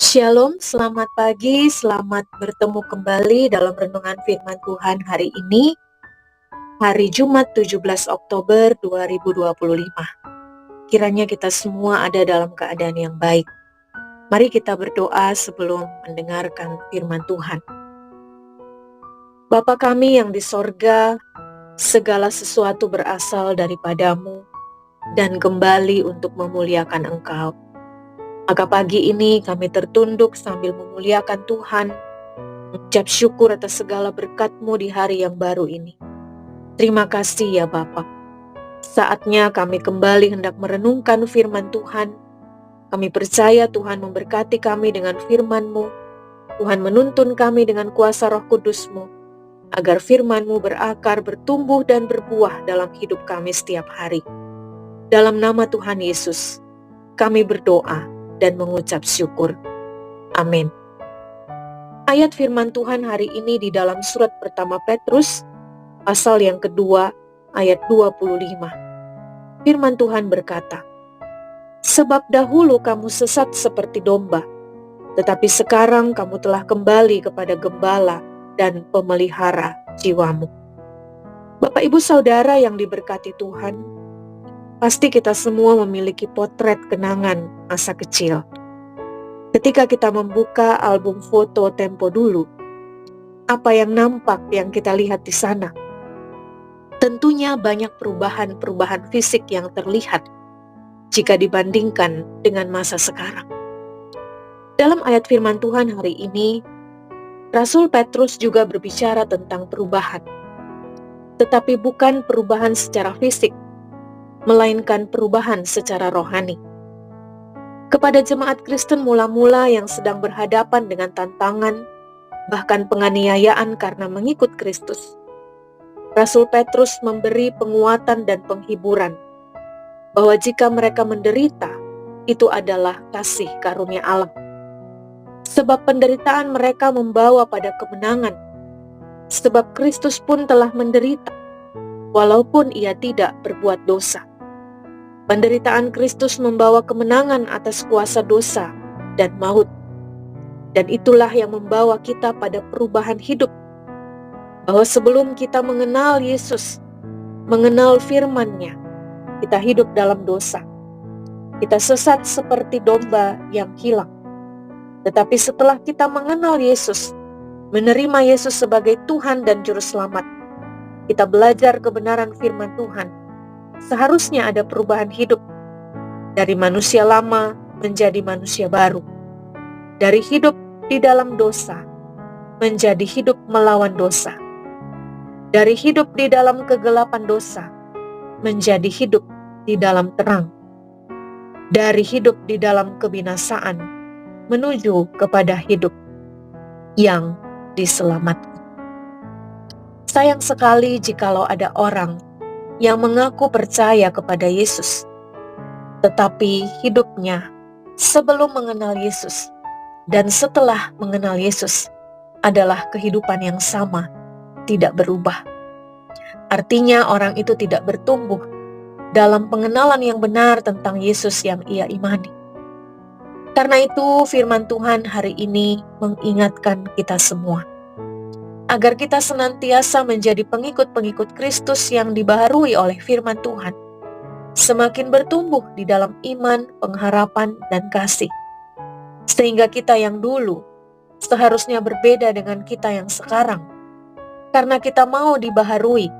Shalom, selamat pagi, selamat bertemu kembali dalam renungan firman Tuhan hari ini, hari Jumat 17 Oktober 2025. Kiranya kita semua ada dalam keadaan yang baik. Mari kita berdoa sebelum mendengarkan firman Tuhan. Bapa kami yang di sorga, segala sesuatu berasal daripadamu dan kembali untuk memuliakan Engkau. Maka pagi ini kami tertunduk sambil memuliakan Tuhan, mengucap syukur atas segala berkat-Mu di hari yang baru ini. Terima kasih ya Bapa. Saatnya kami kembali hendak merenungkan firman Tuhan. Kami percaya Tuhan memberkati kami dengan firman-Mu. Tuhan menuntun kami dengan kuasa Roh Kudus-Mu, agar firman-Mu berakar, bertumbuh dan berbuah dalam hidup kami setiap hari. Dalam nama Tuhan Yesus, kami berdoa dan mengucap syukur. Amin. Ayat firman Tuhan hari ini di dalam surat pertama Petrus, pasal yang kedua, ayat 25. Firman Tuhan berkata, "Sebab dahulu kamu sesat seperti domba, tetapi sekarang kamu telah kembali kepada gembala dan pemelihara jiwamu." Bapak Ibu Saudara yang diberkati Tuhan, pasti kita semua memiliki potret kenangan masa kecil. Ketika kita membuka album foto tempo dulu, apa yang nampak yang kita lihat di sana? Tentunya banyak perubahan-perubahan fisik yang terlihat jika dibandingkan dengan masa sekarang. Dalam ayat firman Tuhan hari ini, Rasul Petrus juga berbicara tentang perubahan. Tetapi bukan perubahan secara fisik, melainkan perubahan secara rohani. Kepada jemaat Kristen mula-mula yang sedang berhadapan dengan tantangan, bahkan penganiayaan karena mengikut Kristus, Rasul Petrus memberi penguatan dan penghiburan bahwa jika mereka menderita, itu adalah kasih karunia Allah. Sebab penderitaan mereka membawa pada kemenangan, sebab Kristus pun telah menderita, walaupun ia tidak berbuat dosa. Penderitaan Kristus membawa kemenangan atas kuasa dosa dan maut. Dan itulah yang membawa kita pada perubahan hidup. Bahwa sebelum kita mengenal Yesus, mengenal firman-Nya, kita hidup dalam dosa. Kita sesat seperti domba yang hilang. Tetapi setelah kita mengenal Yesus, menerima Yesus sebagai Tuhan dan Juru Selamat, kita belajar kebenaran firman Tuhan. Seharusnya ada perubahan hidup. Dari manusia lama menjadi manusia baru. Dari hidup di dalam dosa menjadi hidup melawan dosa. Dari hidup di dalam kegelapan dosa menjadi hidup di dalam terang. Dari hidup di dalam kebinasaan menuju kepada hidup yang diselamatkan. Sayang sekali jikalau ada orang yang mengaku percaya kepada Yesus, tetapi hidupnya sebelum mengenal Yesus dan setelah mengenal Yesus adalah kehidupan yang sama, tidak berubah. Artinya orang itu tidak bertumbuh dalam pengenalan yang benar tentang Yesus yang ia imani. Karena itu firman Tuhan hari ini mengingatkan kita semua, agar kita senantiasa menjadi pengikut-pengikut Kristus yang dibaharui oleh firman Tuhan, semakin bertumbuh di dalam iman, pengharapan, dan kasih. Sehingga kita yang dulu seharusnya berbeda dengan kita yang sekarang, karena kita mau dibaharui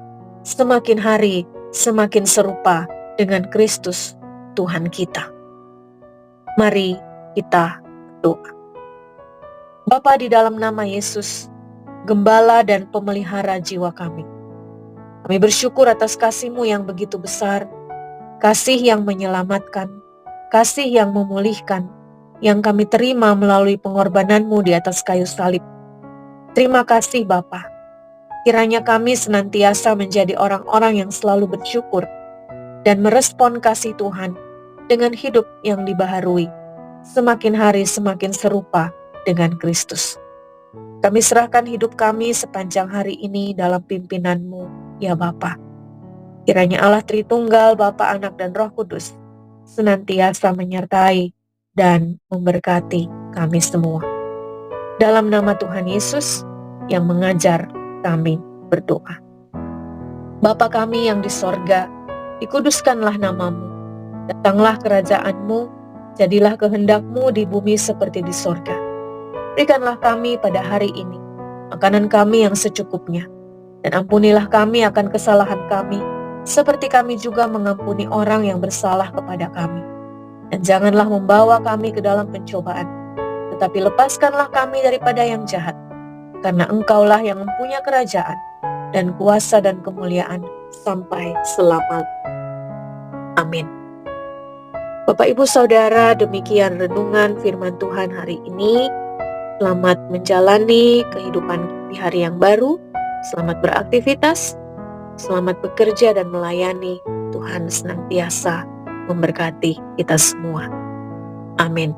semakin hari semakin serupa dengan Kristus Tuhan kita. Mari kita berdoa. Bapa, di dalam nama Yesus, Gembala dan pemelihara jiwa kami, kami bersyukur atas kasih-Mu yang begitu besar, kasih yang menyelamatkan, kasih yang memulihkan, yang kami terima melalui pengorbanan-Mu di atas kayu salib. Terima kasih Bapa. Kiranya kami senantiasa menjadi orang-orang yang selalu bersyukur dan merespon kasih Tuhan dengan hidup yang dibaharui, semakin hari semakin serupa dengan Kristus. Kami serahkan hidup kami sepanjang hari ini dalam pimpinan-Mu, ya Bapa. Kiranya Allah Tritunggal, Bapa, Anak, dan Roh Kudus senantiasa menyertai dan memberkati kami semua. Dalam nama Tuhan Yesus yang mengajar kami berdoa. Bapa kami yang di sorga, dikuduskanlah namamu. Datanglah kerajaan-Mu, jadilah kehendak-Mu di bumi seperti di sorga. Berikanlah kami pada hari ini makanan kami yang secukupnya, dan ampunilah kami akan kesalahan kami, seperti kami juga mengampuni orang yang bersalah kepada kami. Dan janganlah membawa kami ke dalam pencobaan, tetapi lepaskanlah kami daripada yang jahat, karena Engkaulah yang mempunyai kerajaan, dan kuasa dan kemuliaan sampai selama. Amin. Bapak Ibu Saudara, demikian renungan firman Tuhan hari ini. Selamat menjalani kehidupan di hari yang baru. Selamat beraktivitas, selamat bekerja dan melayani. Tuhan senantiasa memberkati kita semua. Amin.